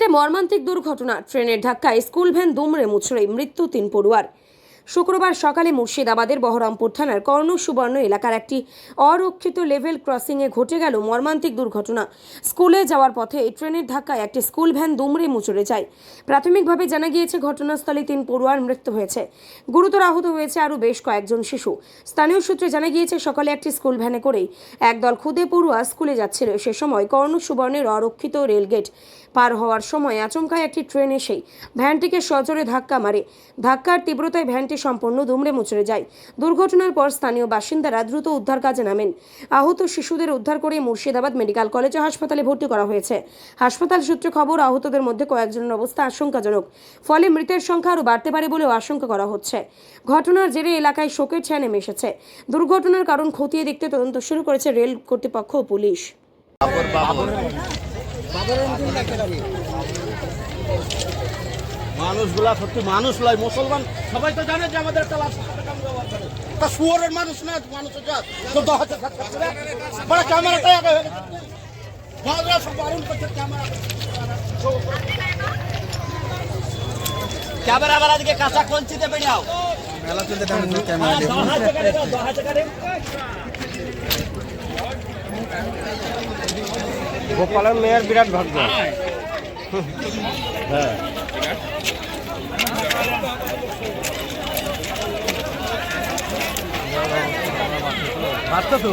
রানাঘাটে মর্মান্তিক দুর্ঘটনা। ট্রেনের ধাক্কায় স্কুল ভ্যান দুমড়ে মুচড়ে মৃত্যু 3 পড়ুয়ার। শুক্রবার সকালে মুর্শিদাবাদের বহরমপুর থানার কর্ণসুবর্ণ এলাকার একটি অরক্ষিত লেভেল ক্রসিংয়ে ঘটে গেল মর্মান্তিক দুর্ঘটনা। স্কুলে যাওয়ার পথে এই ট্রেনের ধাক্কায় একটি স্কুল ভ্যান দুমড়ে মুচড়ে যায়। প্রাথমিকভাবে জানা গিয়েছে ঘটনাস্থলে 3 পড়ুয়ার মৃত্যু হয়েছে। গুরুতর আহত হয়েছে আরও বেশ কয়েকজন শিশু। স্থানীয় সূত্রে জানা গিয়েছে সকালে একটি স্কুল ভ্যানে করেই একদল ক্ষুদে পড়ুয়া স্কুলে যাচ্ছিল। সে সময় কর্ণসুবর্ণের অরক্ষিত রেলগেট পার হওয়ার সময় আচমকায় একটি ট্রেন এসেই ভ্যানটিকে সজোরে ধাক্কা মারে। ধাক্কার তীব্রতায় ভ্যানটি সম্পূর্ণ দুমড়ে মুচড়ে যায়। দুর্ঘটনার পর স্থানীয় বাসিন্দারা দ্রুত উদ্ধার কাজে নামেন। আহত শিশুদের উদ্ধার করে মুর্শিদাবাদ মেডিকেল কলেজ ও হাসপাতালে ভর্তি করা হয়েছে। হাসপাতাল সূত্রে খবর, আহতদের মধ্যে কয়েকজনের অবস্থা আশঙ্কাজনক, ফলে মৃতের সংখ্যা আরও বাড়তে পারে বলেও আশঙ্কা করা হচ্ছে। ঘটনার জেরে এলাকায় শোকের ছায়া নেমে এসেছে। দুর্ঘটনার কারণ খতিয়ে দেখতে তদন্ত শুরু করেছে রেল কর্তৃপক্ষ ও পুলিশ। মানুষগুলা সত্যি মানুষ লয়, মুসলমান সবাই তো জানে যে আমাদের একটা তা শুয়োরের মানুষ না, মানুষের জাত তো দহাতে থাকতে বড় ক্যামেরাটা আগে বাংলা সব বারণ করছে। ক্যামেরা বালা দিকে কাঁচা কঞ্চিতে বেরিয়াও মেলা চলতে দাম ক্যামেরা গোপালের মেয়ের বিরাট ভাগ্য। হ্যাঁ বাচ্চা তো